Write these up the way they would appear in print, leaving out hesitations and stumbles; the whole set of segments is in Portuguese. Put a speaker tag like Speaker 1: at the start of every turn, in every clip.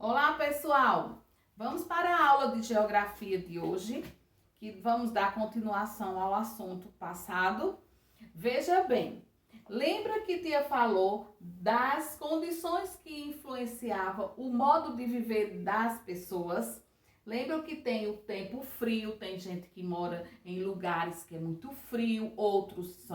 Speaker 1: Olá, pessoal! Vamos para a aula de geografia de hoje, que vamos dar continuação ao assunto passado. Veja bem, lembra que tia falou das condições que influenciavam o modo de viver das pessoas? Lembra que tem o tempo frio, tem gente que mora em lugares que é muito frio, outros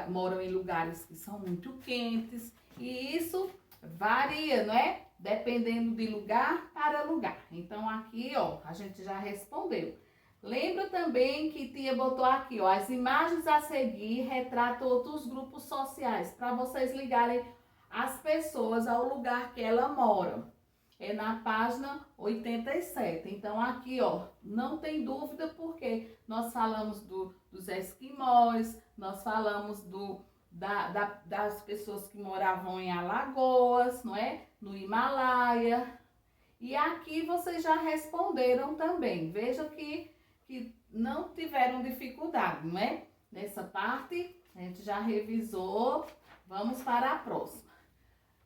Speaker 1: moram em lugares que são muito quentes, e isso varia, não é? Dependendo de lugar para lugar. Então aqui, ó, a gente já respondeu. Lembra também que tia botou aqui, ó, as imagens a seguir retratam outros grupos sociais, para vocês ligarem as pessoas ao lugar que ela mora. É na página 87. Então aqui, ó, não tem dúvida porque nós falamos dos esquimós, nós falamos das pessoas que moravam em Alagoas, não é? No Himalaia. E aqui vocês já responderam também. Veja que não tiveram dificuldade, não é? Nessa parte a gente já revisou. Vamos para a próxima.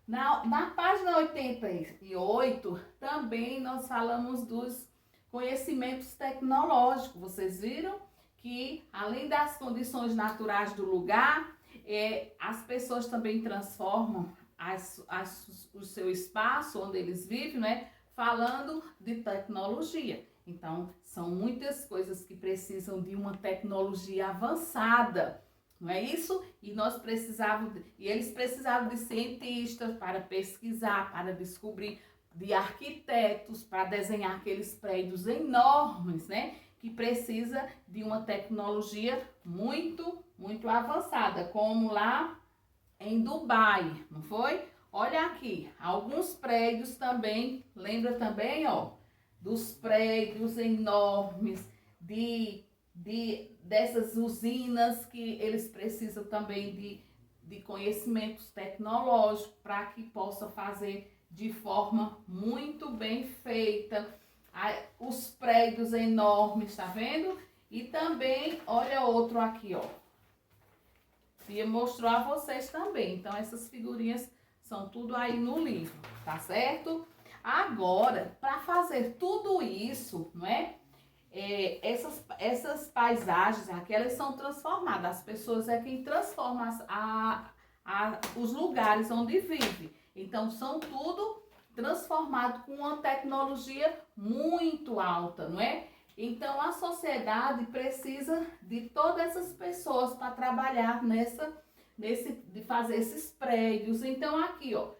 Speaker 1: Na página 88, também nós falamos dos conhecimentos tecnológicos. Vocês viram que, além das condições naturais do lugar, as pessoas também transformam o seu espaço onde eles vivem, né? Falando de tecnologia. Então, são muitas coisas que precisam de uma tecnologia avançada, não é isso? E eles precisavam de cientistas para pesquisar, para descobrir, de arquitetos para desenhar aqueles prédios enormes, né? Que precisa de uma tecnologia muito, muito avançada, como lá em Dubai, não foi? Olha aqui, alguns prédios também, lembra também, ó, dos prédios enormes, dessas usinas que eles precisam também de conhecimentos tecnológicos para que possa fazer de forma muito bem feita. Os prédios enormes, tá vendo? E também, olha outro aqui, ó. Tia mostrou a vocês também. Então, essas figurinhas são tudo aí no livro, tá certo? Agora, para fazer tudo isso, não é? Essas paisagens, aquelas são transformadas. As pessoas é quem transforma os lugares onde vive. Então, são tudo transformado com uma tecnologia muito alta, não é? Então, a sociedade precisa de todas essas pessoas para trabalhar de fazer esses prédios. Então, aqui, ó,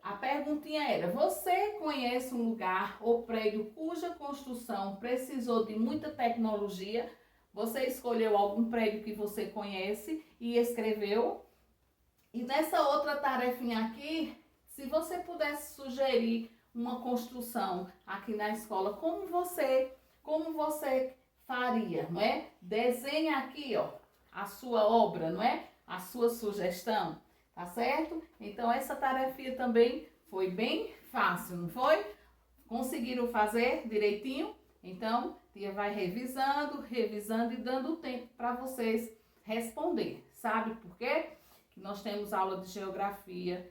Speaker 1: a perguntinha era: você conhece um lugar ou prédio cuja construção precisou de muita tecnologia? Você escolheu algum prédio que você conhece e escreveu. E nessa outra tarefinha aqui, se você pudesse sugerir uma construção aqui na escola, como você faria, não é? Desenha aqui, ó, a sua obra, não é? A sua sugestão, tá certo? Então, essa tarefinha também foi bem fácil, não foi? Conseguiram fazer direitinho? Então, tia vai revisando e dando tempo para vocês responder. Sabe por quê? Que nós temos aula de geografia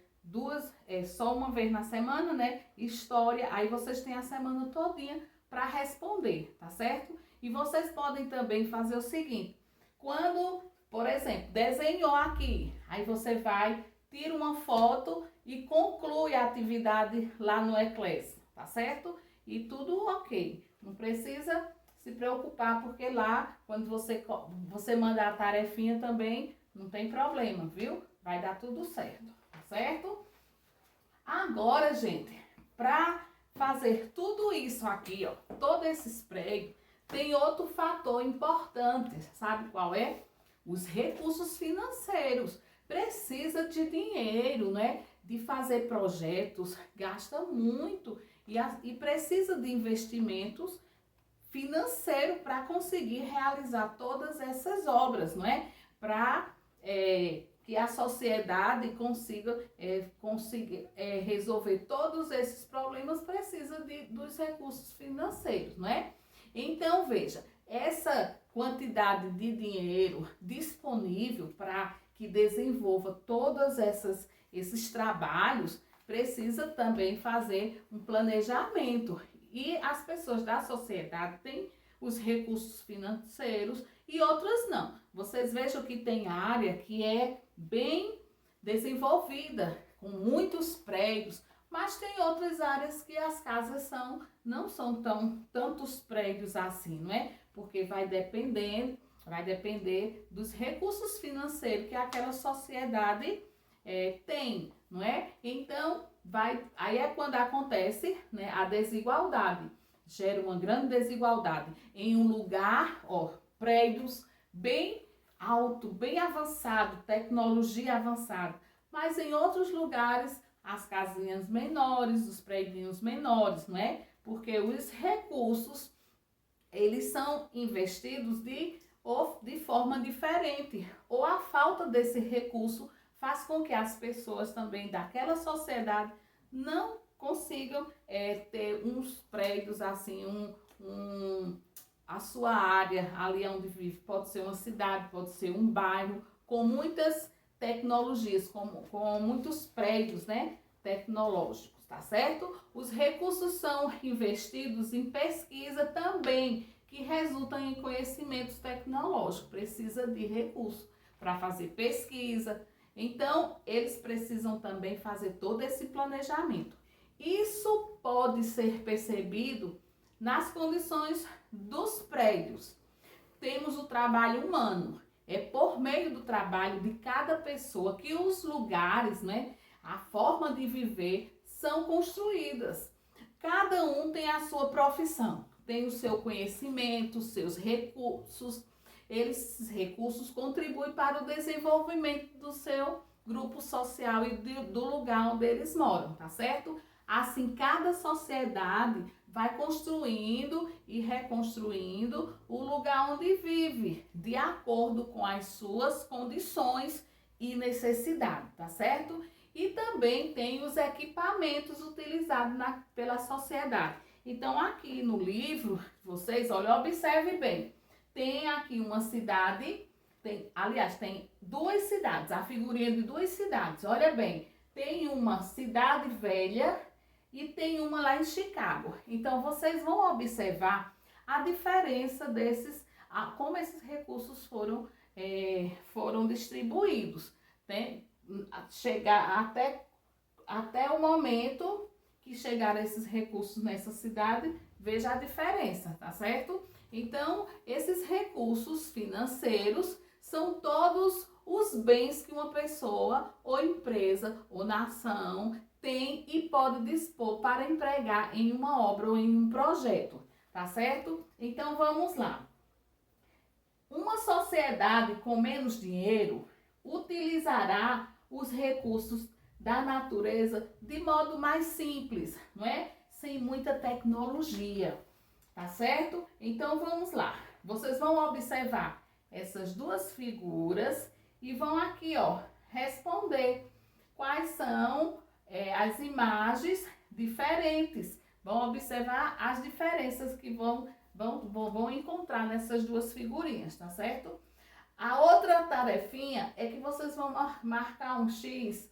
Speaker 1: só uma vez na semana, né? História, aí vocês têm a semana todinha para responder, tá certo? E vocês podem também fazer o seguinte: quando, por exemplo, desenhou aqui, aí você vai, tira uma foto e conclui a atividade lá no Eclipse, tá certo? E tudo ok. Não precisa se preocupar, porque lá, quando você mandar a tarefinha também, não tem problema, viu? Vai dar tudo certo, tá certo? Agora, gente, para fazer tudo isso aqui, ó, todos esses prédios, tem outro fator importante, sabe qual é? Os recursos financeiros. Precisa de dinheiro, né? De fazer projetos, gasta muito e precisa de investimentos financeiros para conseguir realizar todas essas obras, não é? Para que a sociedade consiga resolver todos esses problemas, precisa dos recursos financeiros, não é? Então, veja, essa quantidade de dinheiro disponível para que desenvolva todos esses trabalhos precisa também fazer um planejamento. E as pessoas da sociedade têm os recursos financeiros e outras não. Vocês vejam que tem área que é bem desenvolvida, com muitos prédios, mas tem outras áreas que as casas não são tantos prédios assim, não é? Porque vai depender dos recursos financeiros que aquela sociedade tem, não é? Então, aí é quando acontece, né, a desigualdade. Gera uma grande desigualdade. Em um lugar, prédios bem alto, bem avançado, tecnologia avançada. Mas em outros lugares, as casinhas menores, os prédios menores, não é? Porque os recursos, eles são investidos de forma diferente. Ou a falta desse recurso faz com que as pessoas também daquela sociedade não consigam ter uns prédios assim, a sua área ali onde vive. Pode ser uma cidade, pode ser um bairro com muitas tecnologias, com muitos prédios, né, tecnológicos, tá certo? Os recursos são investidos em pesquisa também, que resultam em conhecimentos tecnológicos. Precisa de recursos para fazer pesquisa. Então, eles precisam também fazer todo esse planejamento. Isso pode ser percebido nas condições dos prédios. Temos o trabalho humano. É por meio do trabalho de cada pessoa que os lugares, né, a forma de viver são construídas. Cada um tem a sua profissão, tem o seu conhecimento, os seus recursos. Esses recursos contribuem para o desenvolvimento do seu grupo social e do lugar onde eles moram, tá certo? Assim, cada sociedade vai construindo e reconstruindo o lugar onde vive, de acordo com as suas condições e necessidades, tá certo? E também tem os equipamentos utilizados pela sociedade. Então, aqui no livro, vocês, olha, observe bem. Tem aqui uma cidade, tem duas cidades, a figurinha de duas cidades. Olha bem, tem uma cidade velha e tem uma lá em Chicago. Então, vocês vão observar a diferença como esses recursos foram distribuídos. Chegar até o momento que chegaram esses recursos nessa cidade, veja a diferença, tá certo? Então, esses recursos financeiros são todos os bens que uma pessoa ou empresa ou nação tem e pode dispor para empregar em uma obra ou em um projeto, tá certo? Então, vamos lá. Uma sociedade com menos dinheiro utilizará os recursos da natureza de modo mais simples, não é? Sem muita tecnologia, tá certo? Então, vamos lá. Vocês vão observar essas duas figuras e vão aqui, responder quais são as imagens diferentes. Vão observar as diferenças que vão encontrar nessas duas figurinhas, tá certo? A outra tarefinha é que vocês vão marcar um X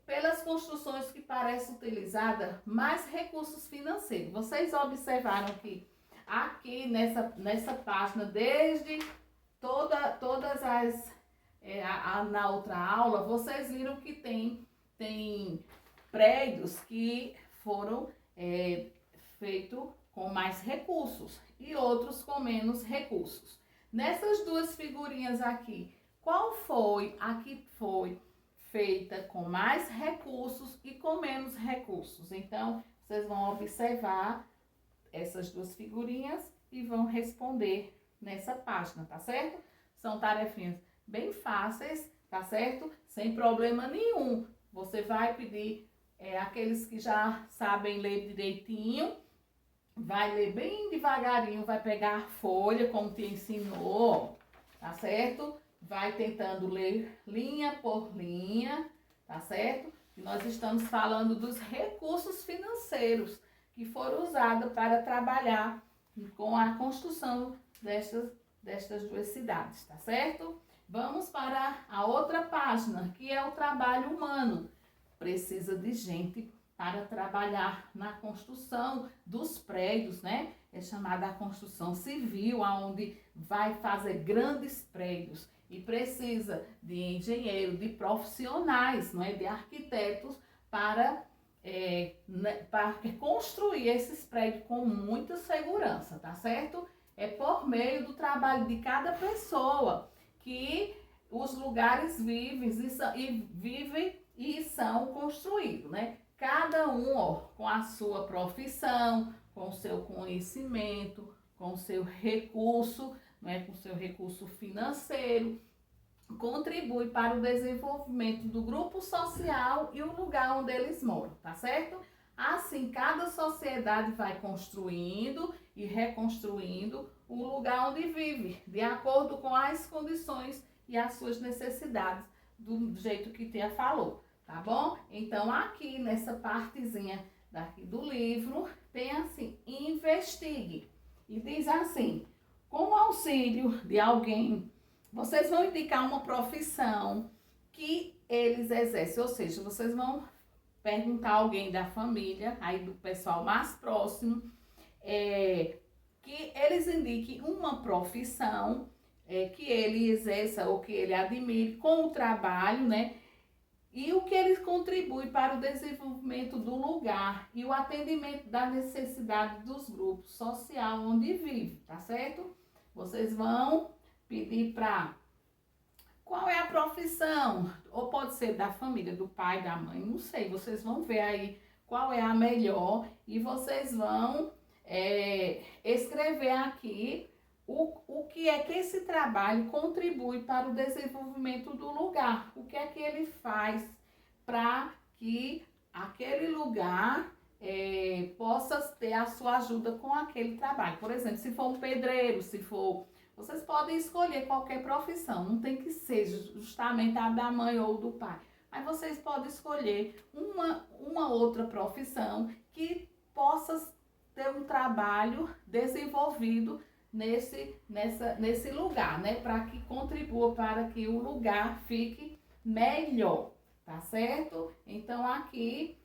Speaker 1: pelas construções que parecem utilizar mais recursos financeiros. Vocês observaram que aqui nessa página, desde todas as na outra aula, vocês viram que tem prédios que foram feitos com mais recursos e outros com menos recursos. Nessas duas figurinhas aqui, qual foi a que foi feita com mais recursos e com menos recursos? Então, vocês vão observar essas duas figurinhas e vão responder nessa página, tá certo? São tarefinhas bem fáceis, tá certo? Sem problema nenhum. Você vai pedir aqueles que já sabem ler direitinho, vai ler bem devagarinho, vai pegar a folha como te ensinou, tá certo? Vai tentando ler linha por linha, tá certo? E nós estamos falando dos recursos financeiros que foram usados para trabalhar com a construção destas duas cidades, tá certo? Vamos para a outra página, que é o trabalho humano. precisa de gente para trabalhar na construção dos prédios, né? É chamada a construção civil, onde vai fazer grandes prédios e precisa de engenheiro, de profissionais, não é? De arquitetos para construir esses prédios com muita segurança, tá certo? É por meio do trabalho de cada pessoa que os lugares vivem e são construídos, né? Cada um, ó, com a sua profissão, com o seu conhecimento, com o seu recurso, né? Com o seu recurso financeiro, contribui para o desenvolvimento do grupo social e o lugar onde eles moram, tá certo? Assim, cada sociedade vai construindo e reconstruindo o lugar onde vive, de acordo com as condições e as suas necessidades, do jeito que Tia falou, tá bom? Então, aqui nessa partezinha daqui do livro, tem assim, investigue. E diz assim, com o auxílio de alguém, vocês vão indicar uma profissão que eles exercem, ou seja, vocês vão perguntar a alguém da família, aí do pessoal mais próximo, que eles indiquem uma profissão que ele exerça ou que ele admire com o trabalho, né? E o que eles contribuem para o desenvolvimento do lugar e o atendimento da necessidade dos grupos social onde vive, tá certo? Vocês vão pedir para qual é a profissão, ou pode ser da família, do pai, da mãe, não sei, vocês vão ver aí qual é a melhor e vocês vão escrever aqui o que é que esse trabalho contribui para o desenvolvimento do lugar, o que é que ele faz para que aquele lugar possa ter a sua ajuda com aquele trabalho. Por exemplo, se for um pedreiro, vocês podem escolher qualquer profissão, não tem que ser justamente a da mãe ou do pai. Mas vocês podem escolher uma outra profissão que possa ter um trabalho desenvolvido nesse lugar, né? Para que contribua para que o lugar fique melhor, tá certo? Então aqui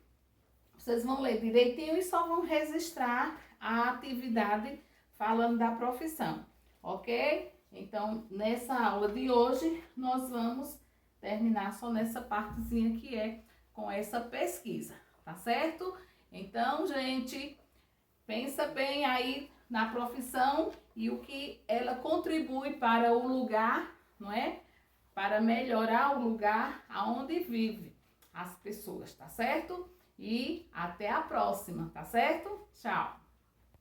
Speaker 1: vocês vão ler direitinho e só vão registrar a atividade falando da profissão, ok? Então nessa aula de hoje nós vamos terminar só nessa partezinha que é com essa pesquisa, tá certo? Então, gente, pensa bem aí na profissão e o que ela contribui para o lugar, não é? Para melhorar o lugar aonde vive as pessoas, tá certo? E até a próxima, tá certo? Tchau!